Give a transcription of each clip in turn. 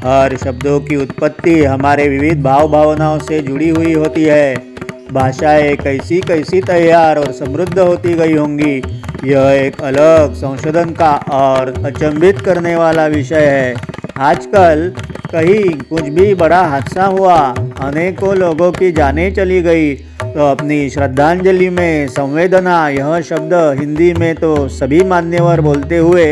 हर शब्दों की उत्पत्ति हमारे विविध भाव भावनाओं से जुड़ी हुई होती है। भाषाएं कैसी कैसी तैयार और समृद्ध होती गई होंगी, यह एक अलग संशोधन का और अचंभित करने वाला विषय है। आजकल कहीं कुछ भी बड़ा हादसा हुआ, अनेकों लोगों की जानें चली गई, तो अपनी श्रद्धांजलि में संवेदना यह शब्द हिंदी में तो सभी मान्यवर बोलते हुए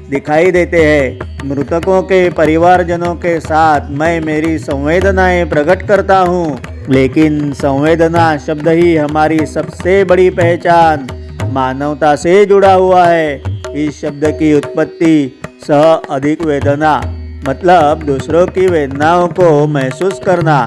दिखाई देते हैं। मृतकों के परिवारजनों के साथ मैं मेरी संवेदनाएं प्रकट करता हूँ, लेकिन संवेदना शब्द ही हमारी सबसे बड़ी पहचान मानवता से जुड़ा हुआ है। इस शब्द की उत्पत्ति सह अधिक वेदना, मतलब दूसरों की वेदनाओं को महसूस करना,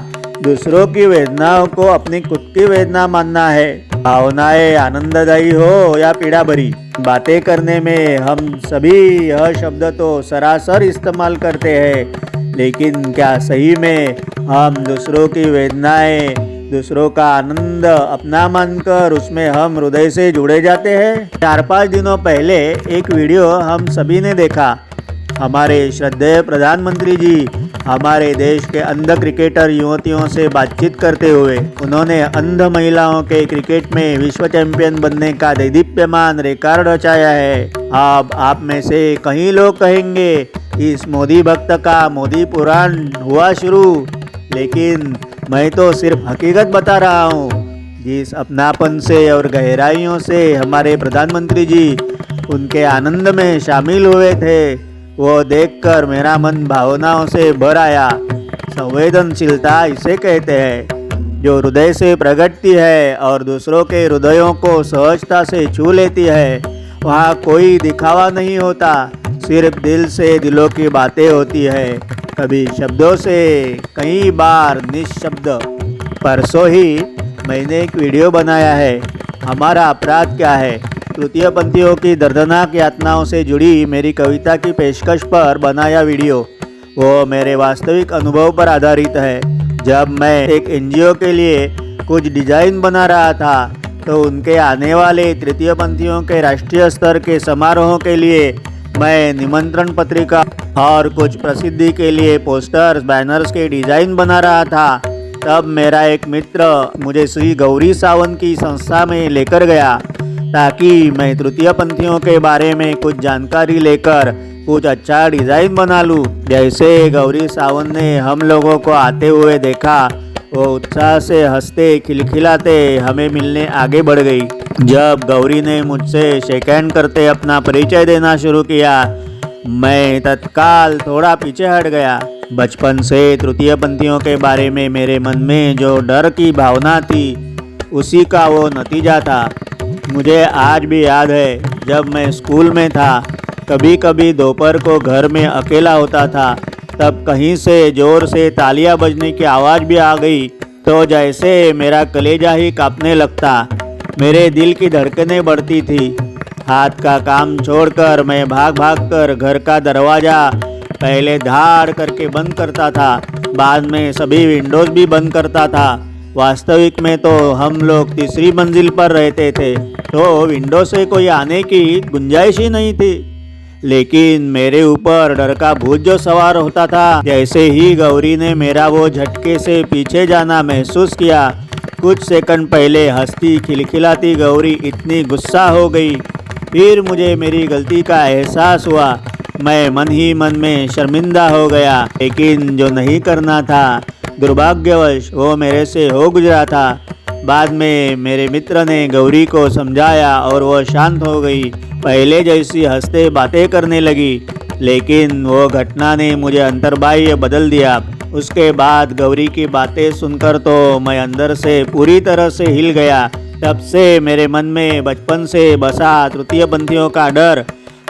दूसरों की वेदनाओं को अपनी खुद की वेदना मानना है। भावनाएं आनंददायी हो या पीड़ा भरी, बातें करने में हम सभी यह शब्द तो सरासर इस्तेमाल करते हैं, लेकिन क्या सही में हम दूसरों की वेदनाएं, दूसरों का आनंद अपना मानकर उसमें हम हृदय से जुड़े जाते हैं? 4-5 दिनों पहले एक वीडियो हम सभी ने देखा। हमारे श्रद्धेय प्रधानमंत्री जी हमारे देश के अंध क्रिकेटर युवतियों से बातचीत करते हुए उन्होंने अंध महिलाओं के क्रिकेट में विश्व चैंपियन बनने का दैदीप्यमान रिकॉर्ड रचाया है। अब आप में से कई लोग कहेंगे इस मोदी भक्त का मोदी पुराण हुआ शुरू, लेकिन मैं तो सिर्फ हकीकत बता रहा हूँ। जिस अपनापन से और गहराइयों से हमारे प्रधानमंत्री जी उनके आनंद में शामिल हुए थे, वो देखकर मेरा मन भावनाओं से भर आया। संवेदनशीलता इसे कहते हैं, जो हृदय से प्रगटती है और दूसरों के हृदयों को सहजता से छू लेती है। वहाँ कोई दिखावा नहीं होता, सिर्फ दिल से दिलों की बातें होती है, कभी शब्दों से, कई बार निःशब्द। परसों ही मैंने एक वीडियो बनाया है, हमारा अपराध क्या है, तृतीय पंथियों की दर्दनाक यातनाओं से जुड़ी मेरी कविता की पेशकश पर बनाया वीडियो। वो मेरे वास्तविक अनुभव पर आधारित है। जब मैं एक एनजीओ के लिए कुछ डिजाइन बना रहा था, तो उनके आने वाले तृतीय पंथियों के राष्ट्रीय स्तर के समारोहों के लिए मैं निमंत्रण पत्रिका और कुछ प्रसिद्धि के लिए पोस्टर्स, बैनर्स के डिजाइन बना रहा था। तब मेरा एक मित्र मुझे श्री गौरी सावंत की संस्था में लेकर गया, ताकि मैं तृतीय पंथियों के बारे में कुछ जानकारी लेकर कुछ अच्छा डिज़ाइन बना लूँ। जैसे गौरी सावंत ने हम लोगों को आते हुए देखा, वो उत्साह से हंसते खिलखिलाते हमें मिलने आगे बढ़ गई। जब गौरी ने मुझसे शेक हैंड करते अपना परिचय देना शुरू किया, मैं तत्काल थोड़ा पीछे हट गया। बचपन से तृतीय पंथियों के बारे में मेरे मन में जो डर की भावना थी, उसी का वो नतीजा था। मुझे आज भी याद है, जब मैं स्कूल में था, कभी कभी दोपहर को घर में अकेला होता था, तब कहीं से जोर से तालियां बजने की आवाज़ भी आ गई तो जैसे मेरा कलेजा ही कांपने लगता, मेरे दिल की धड़कनें बढ़ती थी। हाथ का काम छोड़कर मैं भाग भाग कर घर का दरवाज़ा पहले धाड़ करके बंद करता था, बाद में सभी विंडोज़ भी बंद करता था। वास्तविक में तो हम लोग तीसरी मंजिल पर रहते थे, तो विंडो से कोई आने की गुंजाइश ही नहीं थी। लेकिन मेरे ऊपर डर का भूत जो सवार होता था, जैसे ही गौरी ने मेरा वो झटके से पीछे जाना महसूस किया, कुछ सेकंड पहले हंसती खिलखिलाती गौरी इतनी गुस्सा हो गई। फिर मुझे मेरी गलती का एहसास हुआ। मैं मन ही मन में शर्मिंदा हो गया, लेकिन जो नहीं करना था, दुर्भाग्यवश वो मेरे से हो गुजरा था। बाद में मेरे मित्र ने गौरी को समझाया और वो शांत हो गई, पहले जैसी हंसते बातें करने लगी। लेकिन वो घटना ने मुझे अंतर्बाह्य बदल दिया। उसके बाद गौरी की बातें सुनकर तो मैं अंदर से पूरी तरह से हिल गया। तब से मेरे मन में बचपन से बसा तृतीय पंथियों का डर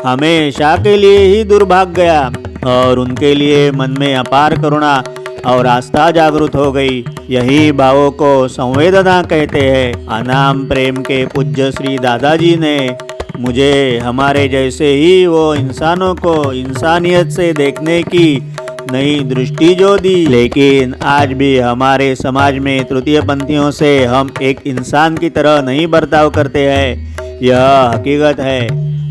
हमेशा के लिए ही दूर भाग गया और उनके लिए मन में अपार करुणा और आस्था जागृत हो गई। यही भावों को संवेदना कहते हैं। अनाम प्रेम के पूज्य श्री दादाजी ने मुझे हमारे जैसे ही वो इंसानों को इंसानियत से देखने की नई दृष्टि जो दी। लेकिन आज भी हमारे समाज में तृतीय पंथियों से हम एक इंसान की तरह नहीं बर्ताव करते हैं। यह हकीकत है।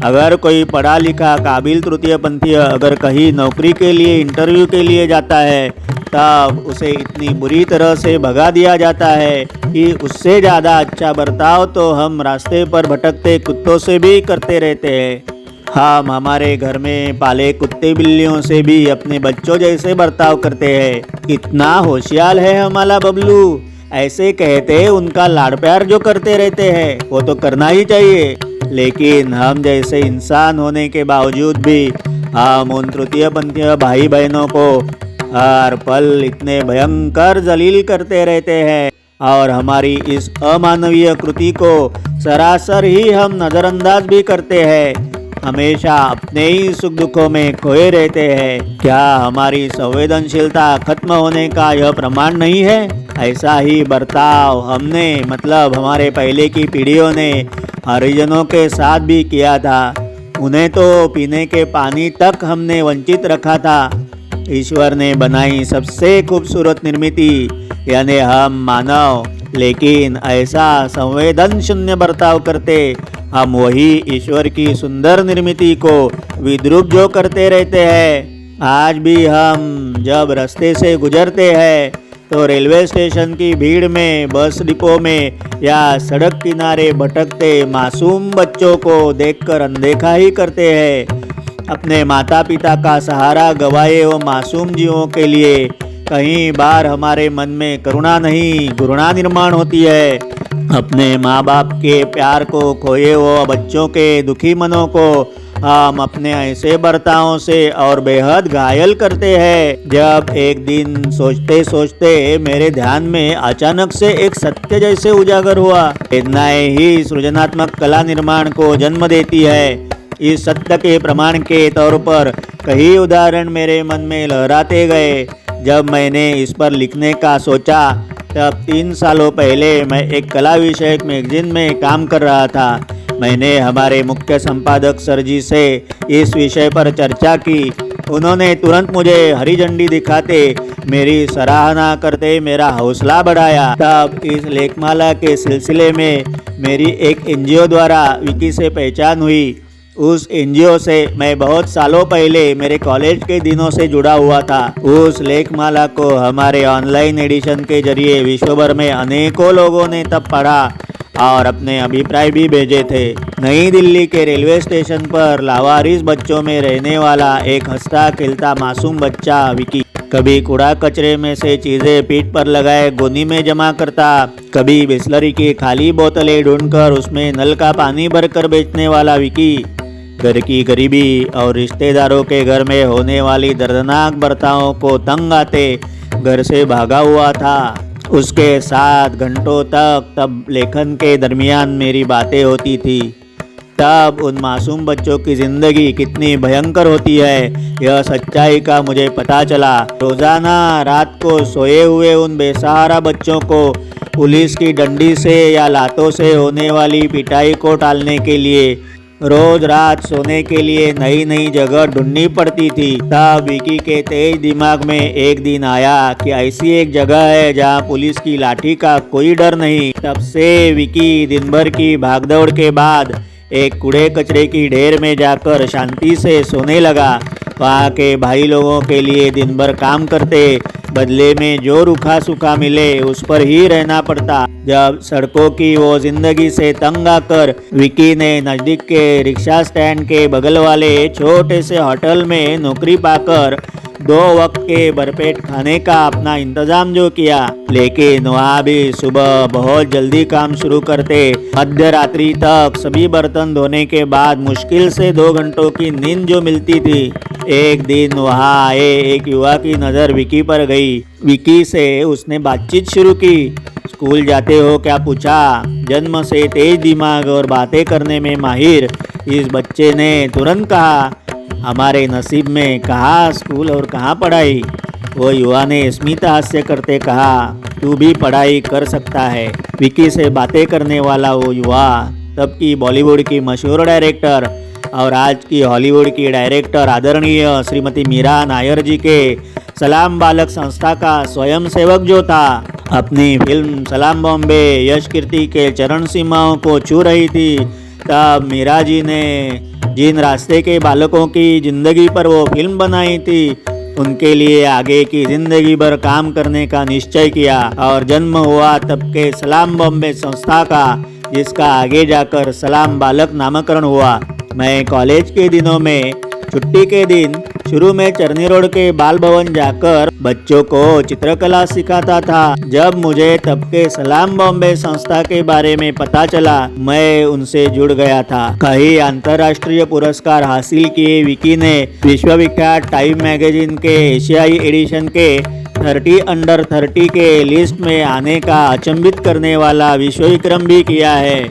अगर कोई पढ़ा लिखा काबिल तृतीयपंथी अगर कहीं नौकरी के लिए इंटरव्यू के लिए जाता है तब उसे इतनी बुरी तरह से भगा दिया जाता है कि उससे ज़्यादा अच्छा बर्ताव तो हम रास्ते पर भटकते कुत्तों से भी करते रहते हैं। हम हमारे घर में पाले कुत्ते बिल्लियों से भी अपने बच्चों जैसे बर्ताव करते हैं। कितना होशियार है हमारा बबलू, ऐसे कहते उनका लाड़ प्यार जो करते रहते हैं वो तो करना ही चाहिए। लेकिन हम जैसे इंसान होने के बावजूद भी हम उन तृतीयपंथी भाई बहनों को हर पल इतने भयंकर जलील करते रहते हैं और हमारी इस अमानवीय कृति को सरासर ही हम नज़रअंदाज भी करते हैं। हमेशा अपने ही सुख दुखों में खोए रहते हैं। क्या हमारी संवेदनशीलता खत्म होने का यह प्रमाण नहीं है? ऐसा ही बर्ताव हमने मतलब हमारे पहले की पीढ़ियों ने हरिजनों के साथ भी किया था। उन्हें तो पीने के पानी तक हमने वंचित रखा था। ईश्वर ने बनाई सबसे खूबसूरत निर्मिति यानी हम मानव, लेकिन ऐसा संवेदन शून्य बर्ताव करते हम वही ईश्वर की सुंदर निर्मिति को विद्रूप जो करते रहते हैं। आज भी हम जब रास्ते से गुजरते हैं तो रेलवे स्टेशन की भीड़ में, बस डिपो में या सड़क किनारे भटकते मासूम बच्चों को देखकर अनदेखा ही करते हैं। अपने माता पिता का सहारा गंवाए वो मासूम जीवों के लिए कहीं बार हमारे मन में करुणा नहीं घृणा निर्माण होती है। अपने माँ बाप के प्यार को खोए वो बच्चों के दुखी मनों को हम अपने ऐसे बर्तावों से और बेहद घायल करते हैं। जब एक दिन सोचते सोचते मेरे ध्यान में अचानक से एक सत्य जैसे उजागर हुआ। वेदनाएं ही सृजनात्मक कला निर्माण को जन्म देती है। इस सत्य के प्रमाण के तौर पर कई उदाहरण मेरे मन में लहराते गए। जब मैंने इस पर लिखने का सोचा तब 3 सालों पहले मैं एक कला विषयक मैगजीन में काम कर रहा था। मैंने हमारे मुख्य संपादक सर जी से इस विषय पर चर्चा की। उन्होंने तुरंत मुझे हरी झंडी दिखाते मेरी सराहना करते मेरा हौसला बढ़ाया। तब इस लेखमाला के सिलसिले में मेरी एक एनजीओ द्वारा विकी से पहचान हुई। उस एनजीओ से मैं बहुत सालों पहले मेरे कॉलेज के दिनों से जुड़ा हुआ था। उस लेखमाला को हमारे ऑनलाइन एडिशन के जरिए विश्व भर में अनेकों लोगों ने तब पढ़ा और अपने अभिप्राय भी भेजे थे। नई दिल्ली के रेलवे स्टेशन पर लावारिस बच्चों में रहने वाला एक हंसता खेलता मासूम बच्चा विकी कभी कूड़ा कचरे में से चीज़ें पीठ पर लगाए गोनी में जमा करता, कभी बिस्लरी की खाली बोतलें ढूंढकर उसमें नल का पानी भरकर बेचने वाला विकी घर की गरीबी और रिश्तेदारों के घर में होने वाली दर्दनाक बर्तावों को तंग आते घर से भागा हुआ था। उसके साथ घंटों तक तब लेखन के दरमियान मेरी बातें होती थी। तब उन मासूम बच्चों की ज़िंदगी कितनी भयंकर होती है यह सच्चाई का मुझे पता चला। रोज़ाना रात को सोए हुए उन बेसहारा बच्चों को पुलिस की डंडी से या लातों से होने वाली पिटाई को टालने के लिए रोज रात सोने के लिए नई नई जगह ढूंढनी पड़ती थी। तब विकी के तेज दिमाग में एक दिन आया कि ऐसी एक जगह है जहां पुलिस की लाठी का कोई डर नहीं। तब से विकी दिन भर की भागदौड़ के बाद एक कूड़े कचरे की ढेर में जाकर शांति से सोने लगा। वहाँ के भाई लोगों के लिए दिन भर काम करते, बदले में जो रूखा सूखा मिले उस पर ही रहना पड़ता। जब सड़कों की वो जिंदगी से तंग आकर विकी ने नज़दीक के रिक्शा स्टैंड के बगल वाले छोटे से होटल में नौकरी पाकर 2 वक्त के भरपेट खाने का अपना इंतजाम जो किया, लेकिन वहाँ भी सुबह बहुत जल्दी काम शुरू करते। मध्य रात्रि तक सभी बर्तन धोने के बाद मुश्किल से 2 घंटों की नींद जो मिलती थी। एक दिन वहाँ आए एक युवा की नज़र विकी पर गई। विकी से उसने बातचीत शुरू की। स्कूल जाते हो क्या पूछा। जन्म से तेज दिमाग और बातें करने में माहिर इस बच्चे ने तुरंत कहा, हमारे नसीब में कहाँ स्कूल और कहाँ पढ़ाई। वो युवा ने स्मित हास्य करते कहा, तू भी पढ़ाई कर सकता है। विकी से बातें करने वाला वो युवा तब की बॉलीवुड की मशहूर डायरेक्टर और आज की हॉलीवुड की डायरेक्टर आदरणीय श्रीमती मीरा नायर जी के सलाम बालक संस्था का स्वयं सेवक जो था। अपनी फिल्म सलाम बॉम्बे यश कीर्ति के चरण सीमाओं को छू रही थी। तब मीरा जी ने जिन रास्ते के बालकों की जिंदगी पर वो फिल्म बनाई थी, उनके लिए आगे की जिंदगी भर काम करने का निश्चय किया और जन्म हुआ तब के सलाम बॉम्बे संस्था का, जिसका आगे जाकर सलाम बालक नामकरण हुआ। मैं कॉलेज के दिनों में छुट्टी के दिन शुरू में चरनी रोड के बाल भवन जाकर बच्चों को चित्रकला सिखाता था। जब मुझे तब के सलाम बॉम्बे संस्था के बारे में पता चला, मैं उनसे जुड़ गया था। कई अंतर्राष्ट्रीय पुरस्कार हासिल किए विकी ने विश्वविख्यात टाइम मैगजीन के एशियाई एडिशन के 30 अंडर 30 के लिस्ट में आने का अचंभित करने वाला विश्व विक्रम भी किया है।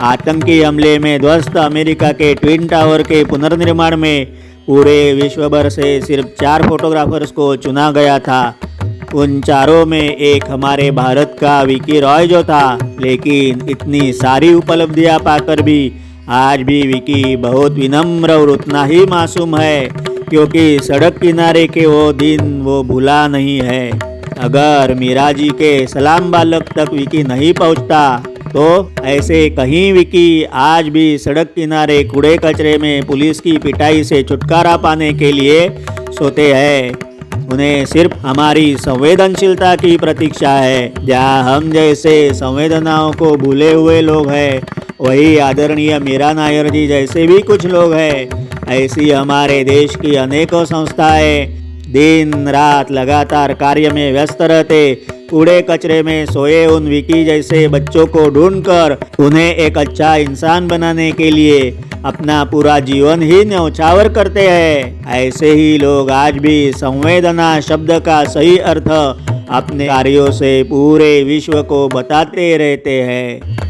आतंकी हमले में ध्वस्त अमेरिका के ट्विन टावर के पुनर्निर्माण में पूरे विश्व भर से सिर्फ 4 फोटोग्राफर्स को चुना गया था। उन चारों में एक हमारे भारत का विकी रॉय जो था। लेकिन इतनी सारी उपलब्धियां पाकर भी आज भी विकी बहुत विनम्र और उतना ही मासूम है, क्योंकि सड़क किनारे के वो दिन वो भूला नहीं है। अगर मीरा जी के सलाम बालक तक विकी नहीं पहुंचता तो ऐसे कहीं विकी आज भी सड़क किनारे कूड़े कचरे में पुलिस की पिटाई से छुटकारा पाने के लिए सोते हैं। उन्हें सिर्फ हमारी संवेदनशीलता की प्रतीक्षा है। जहाँ हम जैसे संवेदनाओं को भूले हुए लोग हैं, वही आदरणीय मीरा नायर जी जैसे भी कुछ लोग हैं। ऐसी हमारे देश की अनेकों संस्थाएं दिन रात लगातार कार्य में व्यस्त रहते, कूड़े कचरे में सोए उन विकी जैसे बच्चों को ढूंढकर उन्हें एक अच्छा इंसान बनाने के लिए अपना पूरा जीवन ही न्यौछावर करते हैं। ऐसे ही लोग आज भी संवेदना शब्द का सही अर्थ अपने कार्यों से पूरे विश्व को बताते रहते हैं।